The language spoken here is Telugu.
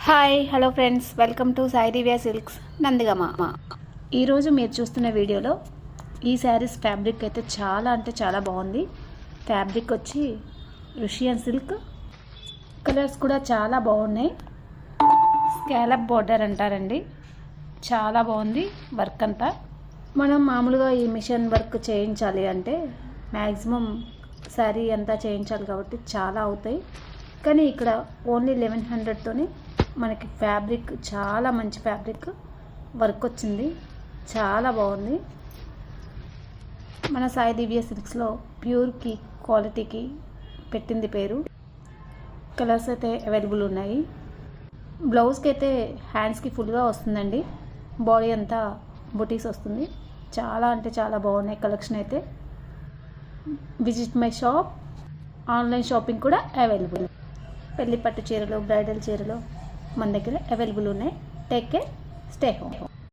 Hi hello friends, welcome to Sai Divya silks Nandigama. ఈరోజు మీరు చూస్తున్న వీడియోలో ఈ శారీస్ ఫ్యాబ్రిక్ అయితే చాలా అంటే చాలా బాగుంది. ఫ్యాబ్రిక్ వచ్చి రుషియన్ సిల్క్, కలర్స్ కూడా చాలా బాగున్నాయి. స్కాలప్ బోర్డర్ అంటారండి, చాలా బాగుంది వర్క్ అంతా. మనం మామూలుగా ఈ మిషన్ వర్క్ చేయించాలి అంటే మ్యాక్సిమం శారీ అంతా చేయించాలి కాబట్టి చాలా అవుతాయి. కానీ ఇక్కడ ఓన్లీ 1100తోనే మనకి ఫ్యాబ్రిక్ చాలా మంచి ఫ్యాబ్రిక్ వర్క్ వచ్చింది, చాలా బాగుంది. మన సాయి దివ్య సిల్క్స్లో ప్యూర్కి క్వాలిటీకి పెట్టింది పేరు. కలర్స్ అయితే అవైలబుల్ ఉన్నాయి. బ్లౌజ్కి అయితే హ్యాండ్స్కి ఫుల్గా వస్తుందండి, బాడీ అంతా బుటీస్ వస్తుంది. చాలా అంటే చాలా బాగున్నాయి కలెక్షన్ అయితే. Visit my shop. Online shopping కూడా అవైలబుల్. పెళ్లి పట్టు చీరలు, బ్రైడల్ చీరలు మన దగ్గర అవైలబుల్ ఉన్నాయి. Take care, stay home.